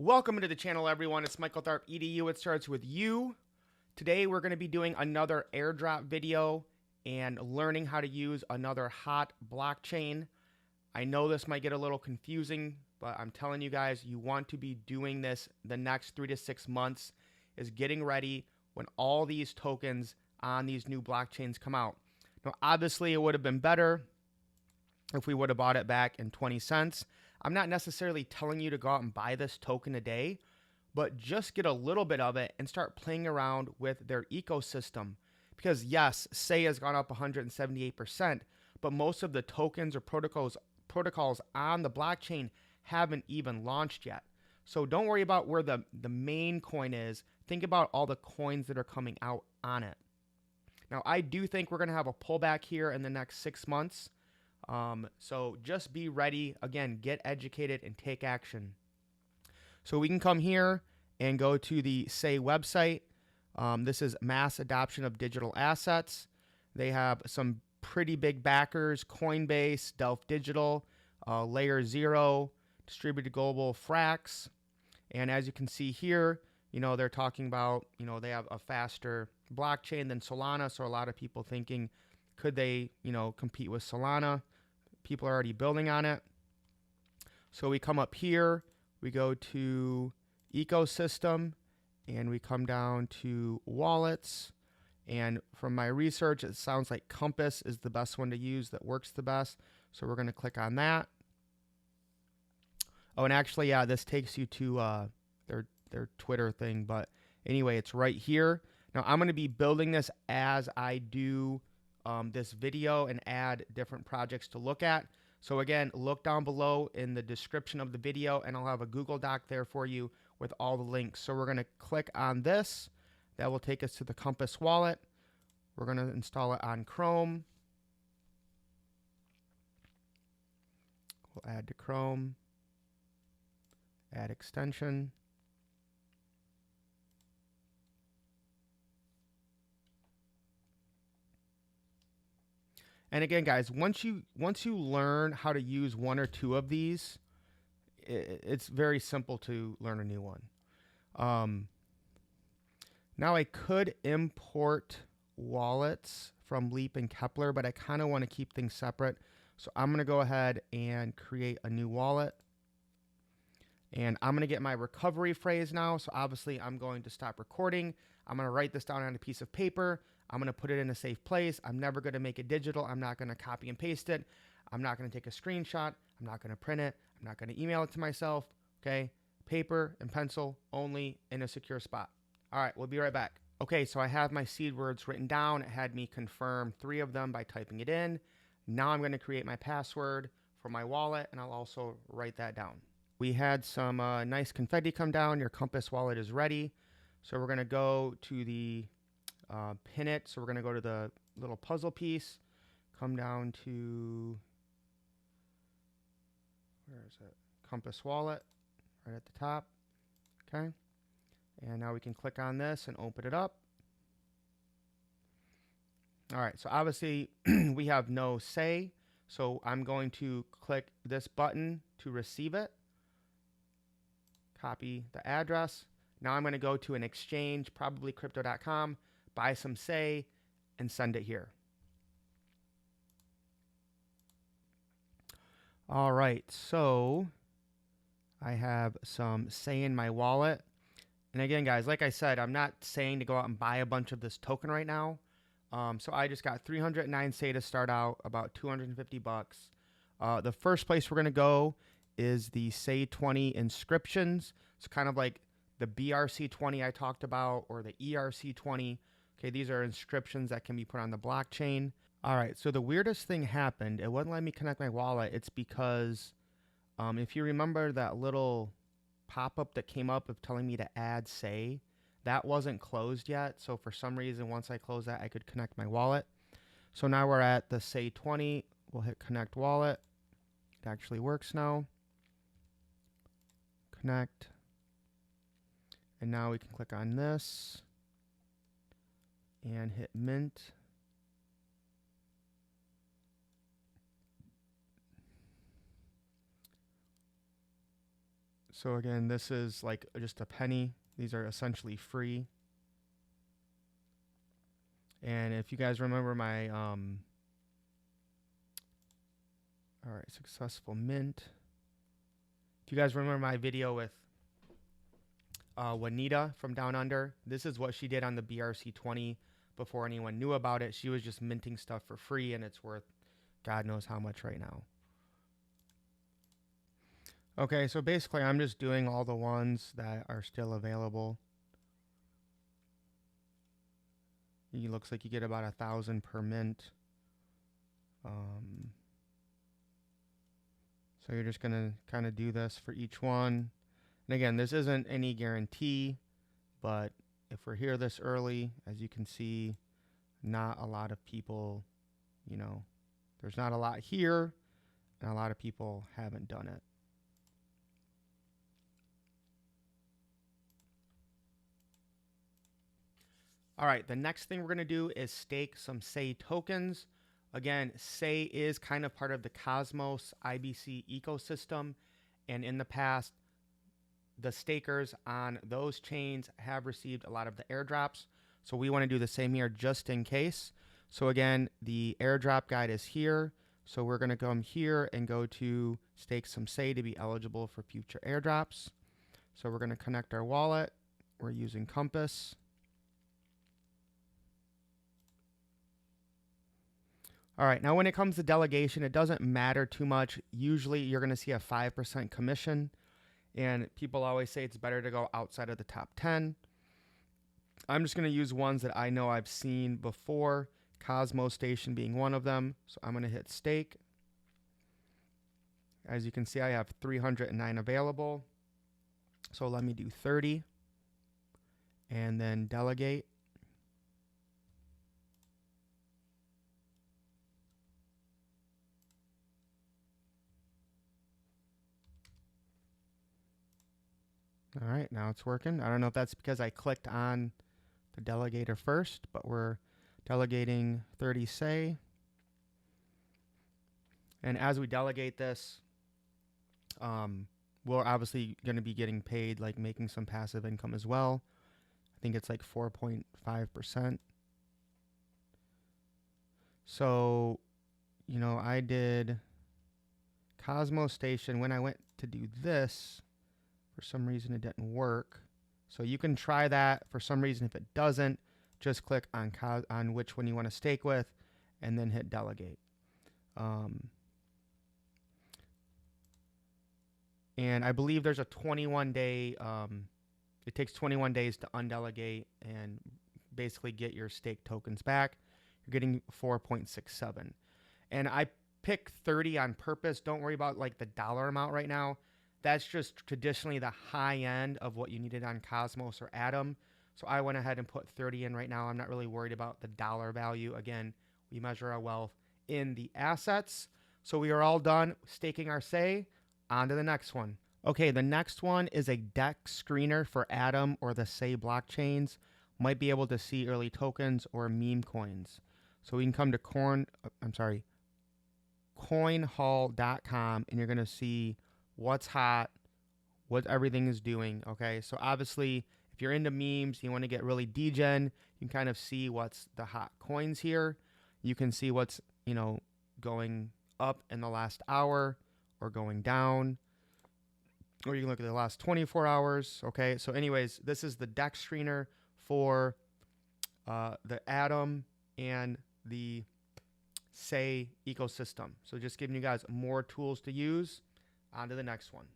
Welcome to the channel, everyone. It's Michael Tharp, EDU. It starts with you. Today, we're going to be doing another airdrop video and learning how to use another hot blockchain. I know this might get a little confusing, but I'm telling you guys, you want to be doing this the next 3 to 6 months, is getting ready when all these tokens on these new blockchains come out. Now, obviously, it would have been better if we would have bought it back in 20 cents. I'm not necessarily telling you to go out and buy this token today, but just get a little bit of it and start playing around with their ecosystem. Because yes, Say has gone up 178%, but most of the tokens or protocols on the blockchain haven't even launched yet. So don't worry about where the main coin is. Think about all the coins that are coming out on it. Now, I do think we're going to have a pullback here in the next 6 months. So just be ready. Again, get educated and take action. So we can come here and go to the Say website. This is mass adoption of digital assets. They have some pretty big backers: Coinbase, Delph Digital, Layer 0, Distributed Global, Frax. And as you can see here, they're talking about, they have a faster blockchain than Solana. So a lot of people thinking, could they, compete with Solana? People are already building on it. So we come up here, we go to ecosystem, and we come down to wallets. And from my research, it sounds like Compass is the best one to use, that works the best. So we're going to click on that. Oh, and actually, yeah, this takes you to their Twitter thing. But anyway, it's right here. Now, I'm going to be building this as I do this video and add different projects to look at. So again, look down below in the description of the video, and I'll have a Google Doc there for you with all the links. So we're going to click on this. That will take us to the Compass wallet. We're going to install it on Chrome. We'll add to Chrome, add extension. And again, guys, once you learn how to use one or two of these, it's very simple to learn a new one. Now I could import wallets from Leap and Kepler, but I kind of want to keep things separate. So I'm going to go ahead and create a new wallet. And I'm going to get my recovery phrase now. So obviously I'm going to stop recording. I'm going to write this down on a piece of paper. I'm going to put it in a safe place. I'm never going to make it digital. I'm not going to copy and paste it. I'm not going to take a screenshot. I'm not going to print it. I'm not going to email it to myself. Okay. Paper and pencil only in a secure spot. All right. We'll be right back. Okay. So I have my seed words written down. It had me confirm 3 of them by typing it in. Now I'm going to create my password for my wallet, and I'll also write that down. We had some nice confetti come down. Your Compass wallet is ready. So we're going to go to the pin it. So we're going to go to the little puzzle piece, come down to, where is it? Compass wallet, right at the top. Okay. And now we can click on this and open it up. All right. So obviously we have no Say. So I'm going to click this button to receive it. Copy the address. Now I'm going to go to an exchange, probably crypto.com, buy some Say, and send it here. All right, so I have some Say in my wallet. And again, guys, like I said, I'm not saying to go out and buy a bunch of this token right now. So I just got 309 Say to start out, about 250 bucks. The first place we're going to go is the Say 20 inscriptions. It's kind of like the BRC20 I talked about, or the ERC20. Okay, these are inscriptions that can be put on the blockchain. All right, so the weirdest thing happened. It wouldn't let me connect my wallet. It's because if you remember that little pop-up that came up of telling me to add Say, that wasn't closed yet. So for some reason, once I close that, I could connect my wallet. So now we're at the Say 20. We'll hit connect wallet. It actually works now. Connect. And now we can click on this and hit mint. So again, this is like just a penny. These are essentially free. And if you guys remember my, all right, successful mint. If you guys remember my video with Juanita from Down Under, this is what she did on the BRC20 before anyone knew about it. She was just minting stuff for free, and it's worth God knows how much right now. Okay, so basically I'm just doing all the ones that are still available. It looks like you get about 1,000 per mint. So you're just gonna kind of do this for each one. And again, this isn't any guarantee, but if we're here this early, as you can see, not a lot of people, you know, there's not a lot here, and a lot of people haven't done it. All right, the next thing we're going to do is stake some SAY tokens. Again, SAY is kind of part of the Cosmos IBC ecosystem, and in the past, the stakers on those chains have received a lot of the airdrops. So we want to do the same here just in case. So again, the airdrop guide is here. So we're going to come here and go to stake some SAY to be eligible for future airdrops. So we're going to connect our wallet. We're using Compass. All right, now when it comes to delegation, it doesn't matter too much. Usually you're going to see a 5% commission, and people always say it's better to go outside of the top 10. I'm just going to use ones that I know I've seen before, Cosmos Station being one of them. So I'm going to hit stake. As you can see, I have 309 available. So let me do 30 and then delegate. All right, now it's working. I don't know if that's because I clicked on the delegator first, but we're delegating 30 SAY. And as we delegate this, we're obviously going to be getting paid, like making some passive income as well. I think it's like 4.5%. So, you know, I did Cosmos Station. When I went to do this, for some reason it didn't work. So you can try that. For some reason, if it doesn't, just click on which one you want to stake with and then hit delegate. And I believe there's a 21-day, it takes 21 days to undelegate and basically get your stake tokens back. You're getting 4.67. And I picked 30 on purpose. Don't worry about like the dollar amount right now. That's just traditionally the high end of what you needed on Cosmos or Atom. So I went ahead and put 30 in right now. I'm not really worried about the dollar value. Again, we measure our wealth in the assets. So we are all done staking our SAY. On to the next one. Okay, the next one is a deck screener for Atom or the SAY blockchains. Might be able to see early tokens or meme coins. So we can come to coinhall.com, and you're going to see what's hot, what everything is doing. Okay, so obviously if you're into memes, you want to get really degen, you can kind of see what's the hot coins here. You can see what's, you know, going up in the last hour or going down, or you can look at the last 24 hours. Okay, so anyways, this is the deck screener for the Atom and the SAY ecosystem. So just giving you guys more tools to use. On to the next one.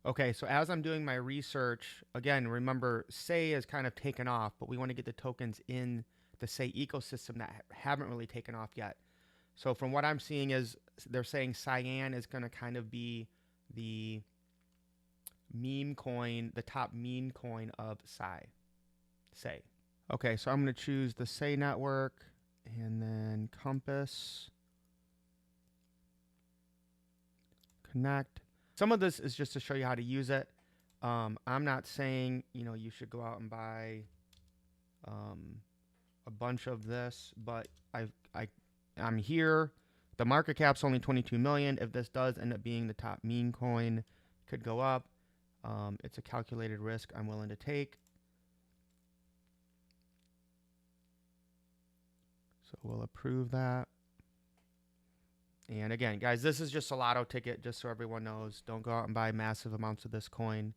Okay, so as I'm doing my research, again, remember SAY is kind of taken off, but we want to get the tokens in the SAY ecosystem that haven't really taken off yet. So from what I'm seeing is they're saying Cyan is going to kind of be the meme coin, the top meme coin of SAY. Okay, so I'm going to choose the SAY network and then Compass. Connect. Some of this is just to show you how to use it. I'm not saying, you know, you should go out and buy a bunch of this, but I'm here. The market cap's only 22 million. If this does end up being the top meme coin, it could go up. It's a calculated risk I'm willing to take. So we'll approve that. And again, guys, this is just a lotto ticket, just so everyone knows. Don't go out and buy massive amounts of this coin.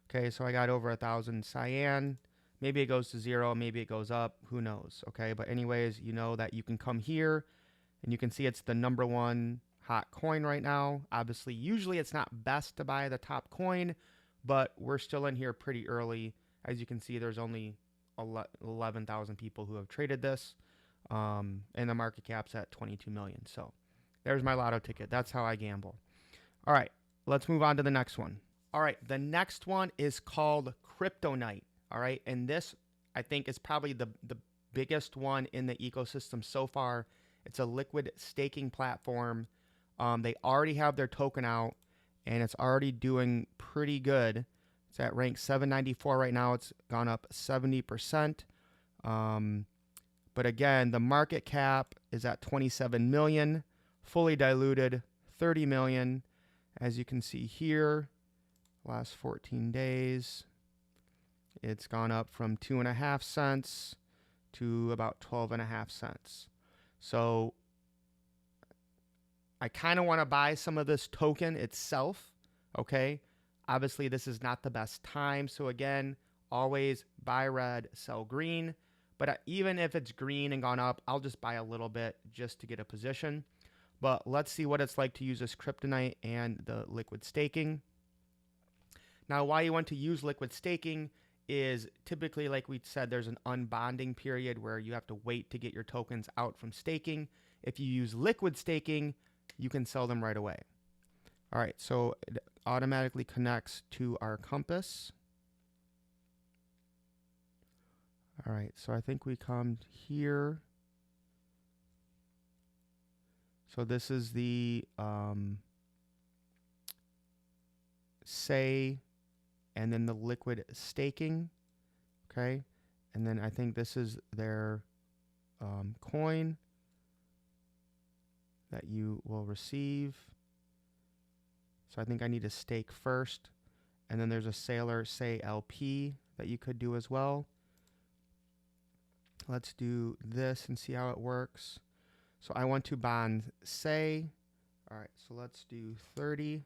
Okay, so I got over 1,000 cyan. Maybe it goes to 0, maybe it goes up, who knows, okay? But anyways, you know that you can come here, and you can see it's the #1 hot coin right now. Obviously, usually it's not best to buy the top coin, but we're still in here pretty early. As you can see, there's only 11,000 people who have traded this, and the market cap's at 22 million. So there's my lotto ticket. That's how I gamble. All right, let's move on to the next one. All right, the next one is called Cryptonite. All right, and this, I think, is probably the biggest one in the ecosystem so far. It's a liquid staking platform. They already have their token out, and it's already doing pretty good. It's at rank 794 right now. It's gone up 70%. But again, the market cap is at 27 million, fully diluted 30 million. As you can see here, last 14 days, it's gone up from 2.5 cents to about 12.5 cents. So I kind of want to buy some of this token itself, okay? Obviously, this is not the best time. So again, always buy red, sell green. But even if it's green and gone up, I'll just buy a little bit just to get a position. But let's see what it's like to use this Cryptonite and the liquid staking. Now, why you want to use liquid staking is typically, like we said, there's an unbonding period where you have to wait to get your tokens out from staking. If you use liquid staking, you can sell them right away. All right, so it automatically connects to our compass. All right, so I think we come here. So this is the say, and then the liquid staking, okay? And then I think this is their coin that you will receive. So I think I need to stake first. And then there's a Sailor Say LP that you could do as well. Let's do this and see how it works. So I want to bond Say. All right, so let's do 30.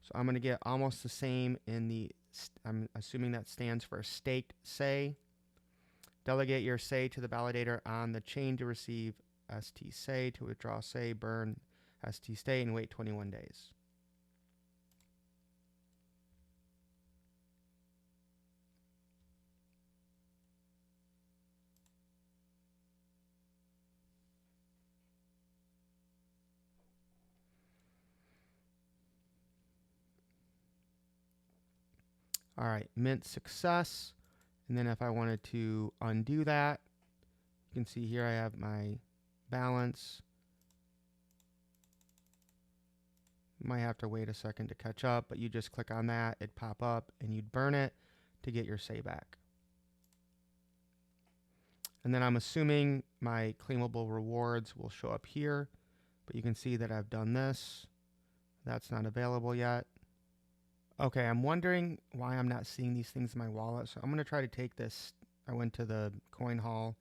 So I'm going to get almost the same in the, I'm assuming that stands for staked Say. Delegate your Say to the validator on the chain to receive ST Say, to withdraw Say, burn ST Stay, and wait 21 days. All right, mint success. And then if I wanted to undo that, you can see here I have my balance. You might have to wait a second to catch up, but you just click on that, it'd pop up, and you'd burn it to get your Say back. And then I'm assuming my claimable rewards will show up here, but you can see that I've done this. That's not available yet. Okay, I'm wondering why I'm not seeing these things in my wallet. So I'm going to try to take this. I went to the coin hall,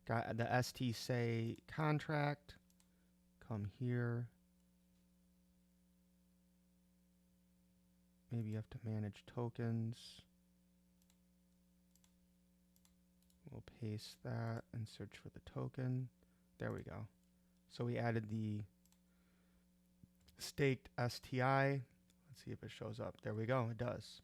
got the ST Say contract. Come here. Maybe you have to manage tokens. We'll paste that and search for the token. There we go. So we added the staked STI. Let's see if it shows up. There we go. It does.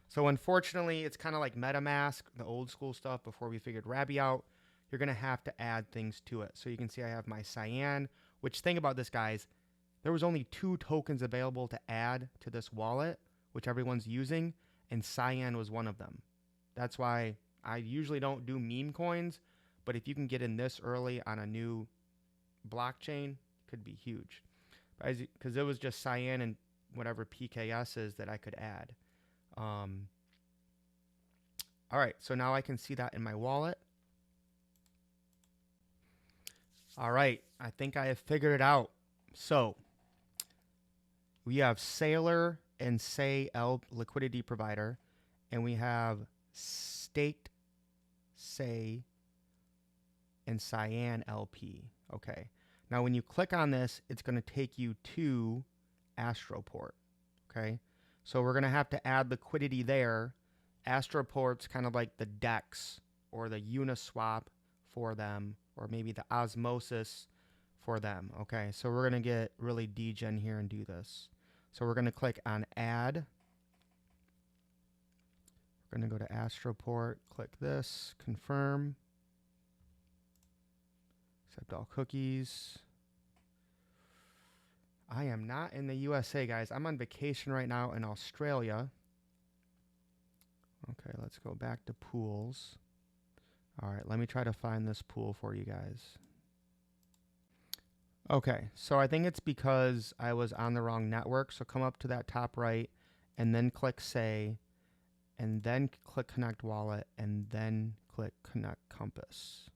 So unfortunately, it's kind of like MetaMask, the old school stuff before we figured Rabby out. You're going to have to add things to it. So you can see I have my cyan, which, think about this, guys. There was only 2 tokens available to add to this wallet, which everyone's using, and cyan was one of them. That's why I usually don't do meme coins, but if you can get in this early on a new blockchain, it could be huge. Because it was just cyan and whatever PKS is that I could add. All right, so now I can see that in my wallet. All right, I think I have figured it out. So we have Sailor and Say liquidity provider, and we have staked Say and Cyan LP. Okay. Now when you click on this, it's going to take you to Astroport. Okay. So we're going to have to add liquidity there. Astroport's kind of like the DEX or the Uniswap for them, or maybe the Osmosis for them. Okay. So we're going to get really degen here and do this. So we're going to click on add. We're going to go to Astroport, click this, confirm. Accept all cookies. I am not in the USA, guys. I'm on vacation right now in Australia. Okay, let's go back to pools. All right, let me try to find this pool for you guys. Okay, so I think it's because I was on the wrong network. So come up to that top right and then click Say, and then click Connect Wallet, and then click Connect Compass.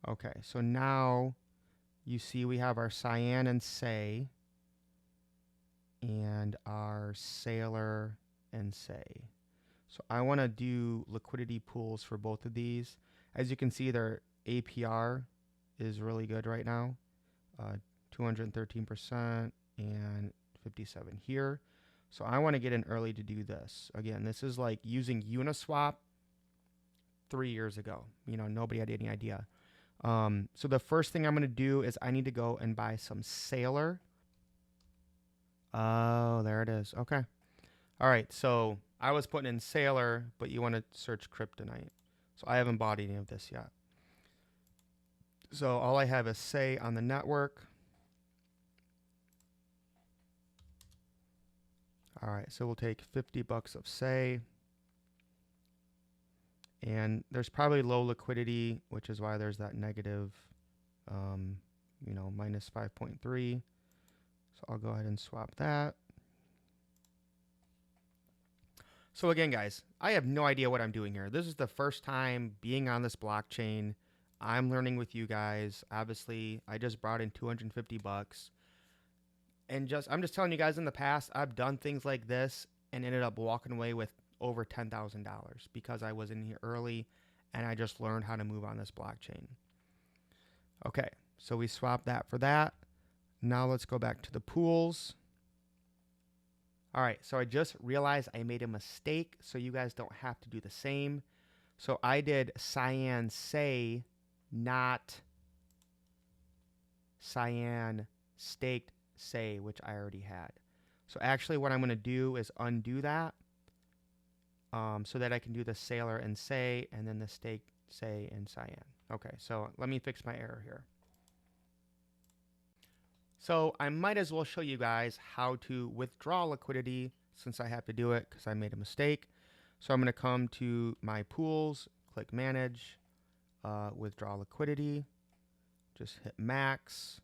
Okay, so now you see we have our Cyan and Say and our Sailor and Say. So I want to do liquidity pools for both of these. As you can see, their APR is really good right now, 213% and 57 here. So I want to get in early to do this. Again, this is like using Uniswap 3 years ago. You know, nobody had any idea. So the first thing I'm going to do is I need to go and buy some Sailor. Oh, there it is. Okay. All right. So I was putting in Sailor, but you want to search Cryptonite. So I haven't bought any of this yet. So all I have is Say on the network. All right. So we'll take $50 of Say. And there's probably low liquidity, which is why there's that negative, minus 5.3. So I'll go ahead and swap that. So again, guys, I have no idea what I'm doing here. This is the first time being on this blockchain. I'm learning with you guys. Obviously, I just brought in $250. And I'm just telling you guys, in the past, I've done things like this and ended up walking away with over $10,000 because I was in here early and I just learned how to move on this blockchain. Okay, so we swapped that for that. Now let's go back to the pools. All right, so I just realized I made a mistake, so you guys don't have to do the same. So I did Cyan Say, not Cyan Staked Say, which I already had. So actually what I'm going to do is undo that. So that I can do the Sailor and Say, and then the Stake, Say, and Cyan. Okay, so let me fix my error here. So I might as well show you guys how to withdraw liquidity since I have to do it because I made a mistake. So I'm going to come to my pools, click Manage, withdraw liquidity, just hit max.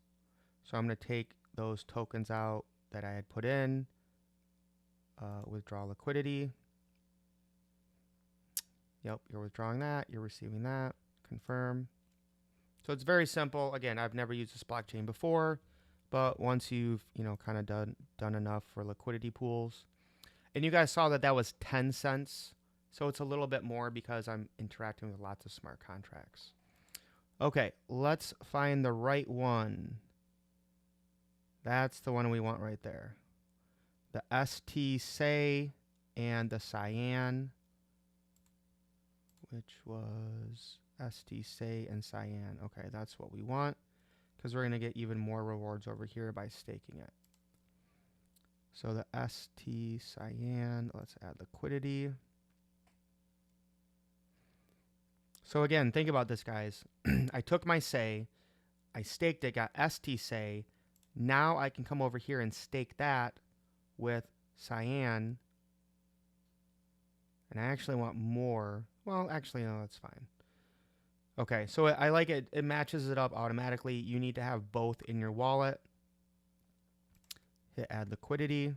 So I'm going to take those tokens out that I had put in, withdraw liquidity. Yep, you're withdrawing that, you're receiving that, confirm. So it's very simple. Again, I've never used this blockchain before, but once you've, kind of done enough for liquidity pools, and you guys saw that that was 10 cents. So it's a little bit more because I'm interacting with lots of smart contracts. Okay, let's find the right one. That's the one we want right there. The ST Say and the Cyan, which was ST Say and Cyan. Okay, that's what we want because we're going to get even more rewards over here by staking it. So the ST Cyan, let's add liquidity. So again, think about this, guys. I took my Say, I staked it, got ST Say. Now I can come over here and stake that with Cyan. And I actually want more. Well, actually, no, that's fine. Okay, so I like it. It matches it up automatically. You need to have both in your wallet. Hit add liquidity.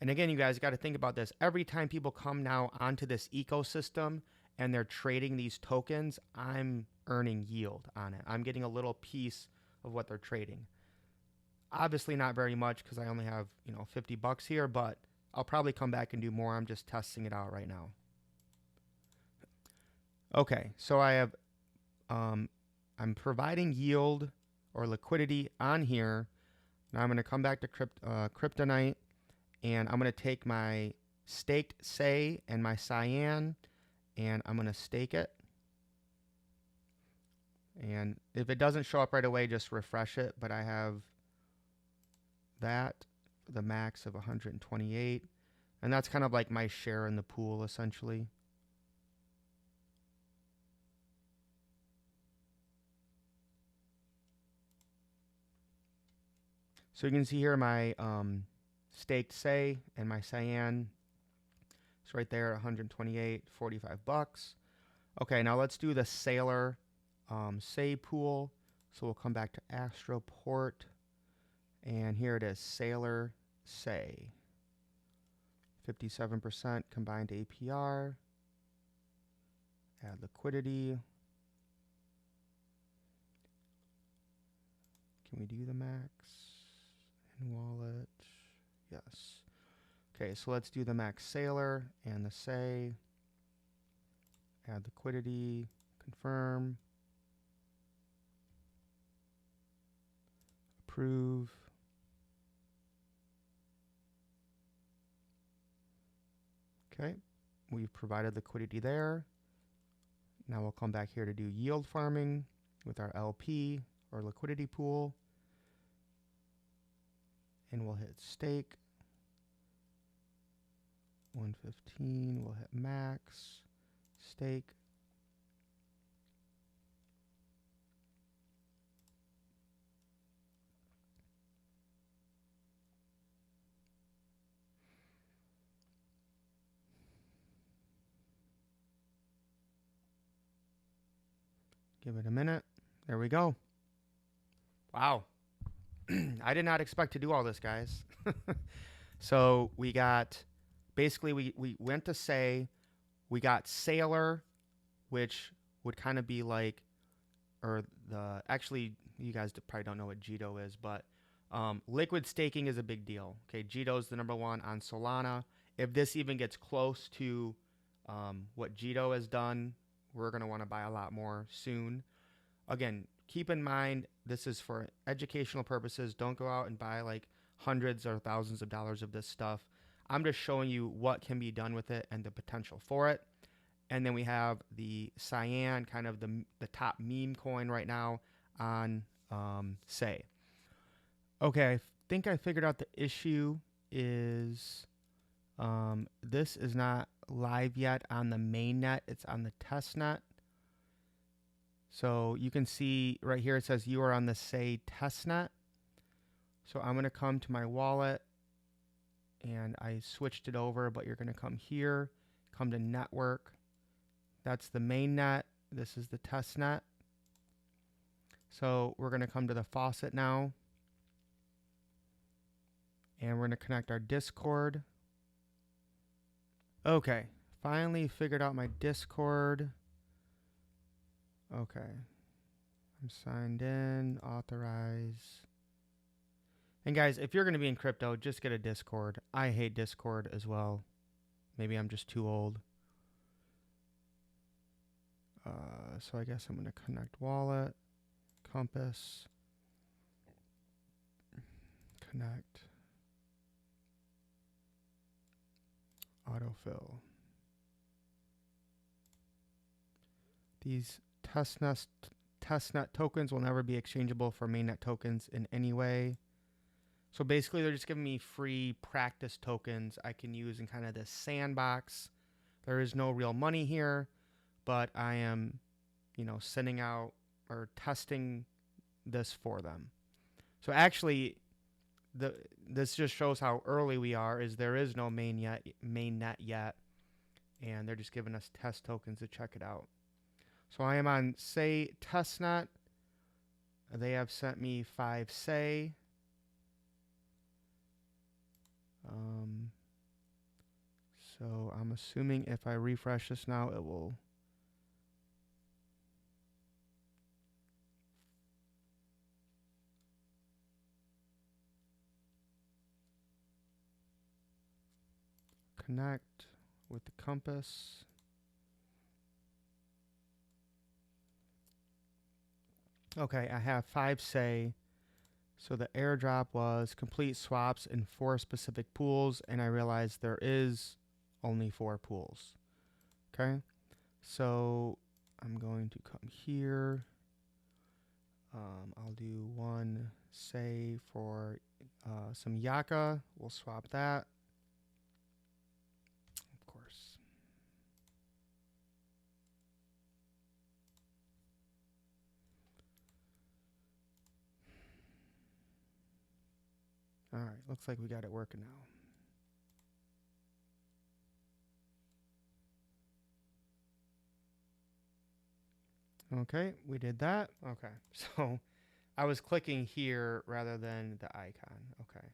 And And again, you guys got to think about this. Every time people come now onto this ecosystem and they're trading these tokens, I'm earning yield on it. I'm getting a little piece of what they're trading. Obviously not very much because I only have, 50 bucks here, but I'll probably come back and do more. I'm just testing it out right now. Okay, so I have, I'm providing yield or liquidity on here. Now I'm going to come back to Cryptonite, and I'm going to take my staked SAY and my cyan, and I'm going to stake it. And if it doesn't show up right away, just refresh it. But I have that for the max of 128. And that's kind of like my share in the pool, essentially. So you can see here my staked SAY and my cyan. It's right there, 128, 45 bucks. Okay, now let's do the Sailor SAY pool. So we'll come back to Astroport. And here it is, Sailor SAY. 57% combined APR. Add liquidity. Can we do the max? In wallet. Yes. Okay, so let's do the max Sailor and the SAY. Add liquidity. Confirm. Approve. Okay, we've provided liquidity there. Now we'll come back here to do yield farming with our LP or liquidity pool. And we'll hit stake. 115, we'll hit max, stake. Give it a minute. There we go. Wow. I did not expect to do all this, guys. So we got, basically we went to SAY, we got Sailor, which would kind of be like, or the, actually, you guys probably don't know what Jito is, but liquid staking is a big deal. Okay, Jito is the #1 on Solana. If this even gets close to what Jito has done, we're going to want to buy a lot more soon. Again, keep in mind, this is for educational purposes. Don't go out and buy like hundreds or thousands of dollars of this stuff. I'm just showing you what can be done with it and the potential for it. And then we have the cyan, kind of the top meme coin right now on SAY. Okay, I think I figured out the issue is this is not live yet on the mainnet. It's on the testnet. So you can see right here it says you are on the SAY testnet. So I'm going to come to my wallet and I switched it over, but you're going to come here, come to network. That's the mainnet. This is the testnet. So we're going to come to the faucet now. And we're going to connect our Discord. Okay, finally figured out my Discord. Okay, I'm signed in, authorize. And guys, if you're going to be in crypto, just get a Discord. I hate Discord as well. Maybe I'm just too old. So I guess I'm going to connect wallet, compass, connect, autofill. These testnet tokens will never be exchangeable for mainnet tokens in any way. So basically, they're just giving me free practice tokens I can use in kind of this sandbox. There is no real money here, but I am, sending out or testing this for them. So actually, this just shows how early we are. Is there is no mainnet yet, and they're just giving us test tokens to check it out. So I am on SAY testnet. They have sent me 5 SAY. So I'm assuming if I refresh this now, it will. Connect with the compass. Okay, I have 5 say. So the airdrop was complete swaps in 4 specific pools, and I realized there is only 4 pools. Okay, so I'm going to come here. I'll do 1 say for some Yaka. We'll swap that. Of course. All right, looks like we got it working now. Okay, we did that. Okay, so I was clicking here rather than the icon. Okay,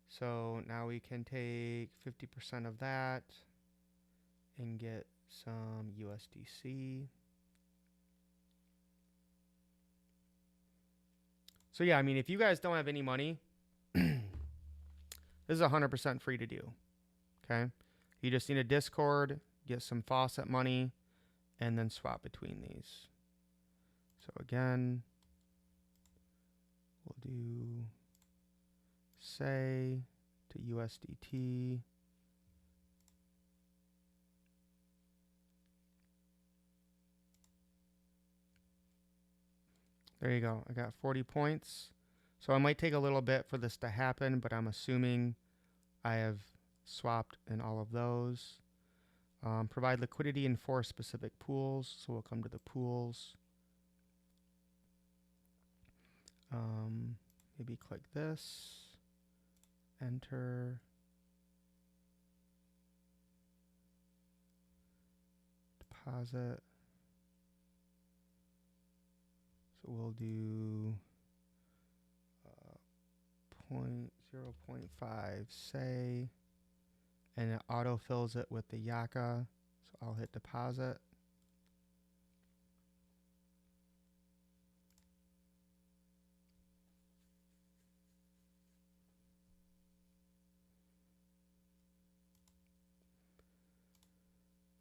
so now we can take 50% of that and get some USDC. So yeah, I mean, if you guys don't have any money, this is 100% free to do. Okay, you just need a Discord, get some faucet money, and then swap between these. So again, we'll do say to USDT. There you go. I got 40 points. So it might take a little bit for this to happen, but I'm assuming I have swapped in all of those. Provide liquidity in 4 specific pools. So we'll come to the pools. Maybe click this. Enter. Deposit. So we'll do 0.5 say, and it autofills it with the Yaka. So I'll hit deposit.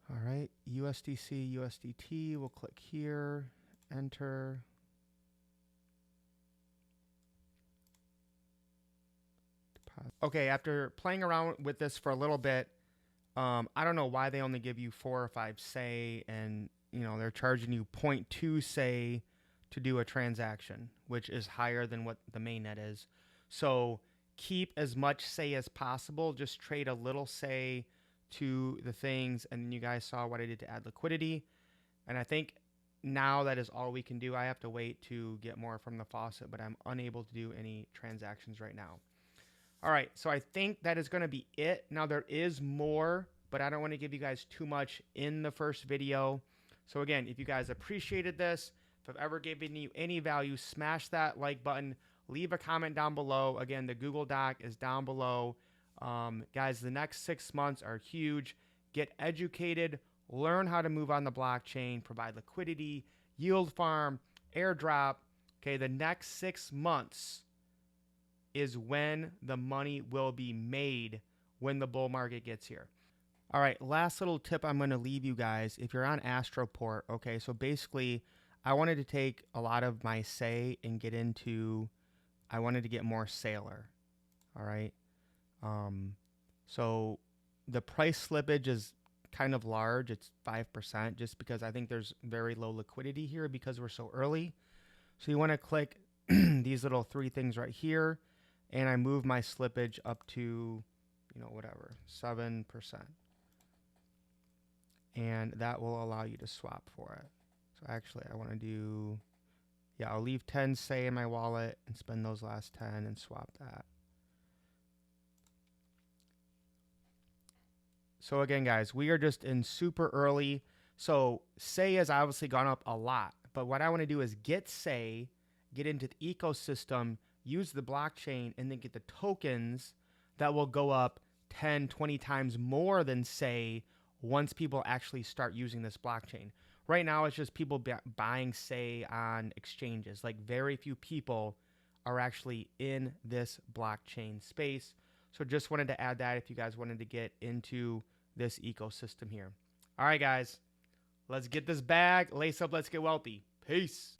All right, USDC, USDT, we'll click here, enter. Deposit. Okay, after playing around with this for a little bit, I don't know why they only give you 4 or 5 say, and you know they're charging you 0.2 say to do a transaction, which is higher than what the mainnet is. So keep as much say as possible. Just trade a little say to the things, and you guys saw what I did to add liquidity. And I think now that is all we can do. I have to wait to get more from the faucet, but I'm unable to do any transactions right now. All right, so I think that is going to be it. Now there is more, but I don't want to give you guys too much in the first video. So again, if you guys appreciated this, if I've ever given you any value, smash that like button, leave a comment down below. Again, the Google Doc is down below. Guys, the next 6 months are huge. Get educated, learn how to move on the blockchain, provide liquidity, yield farm, airdrop. Okay, the next 6 months is when the money will be made when the bull market gets here. All right, last little tip I'm going to leave you guys. If you're on Astroport, okay, so basically I wanted to take a lot of my say and get into, I wanted to get more Sailor. All right. So the price slippage is kind of large. It's 5% just because I think there's very low liquidity here because we're so early. So you want to click these little 3 things right here, and I move my slippage up to, you know, whatever, 7%. And that will allow you to swap for it. So actually I want to do, yeah, I'll leave 10 say in my wallet and spend those last 10 and swap that. So again, guys, we are just in super early. So say has obviously gone up a lot, but what I want to do is get say, get into the ecosystem, use the blockchain, and then get the tokens that will go up 10, 20 times more than, say, once people actually start using this blockchain. Right now, it's just people buying, say, on exchanges. Like, very few people are actually in this blockchain space. So just wanted to add that if you guys wanted to get into this ecosystem here. All right, guys, let's get this bag. Lace up, let's get wealthy. Peace.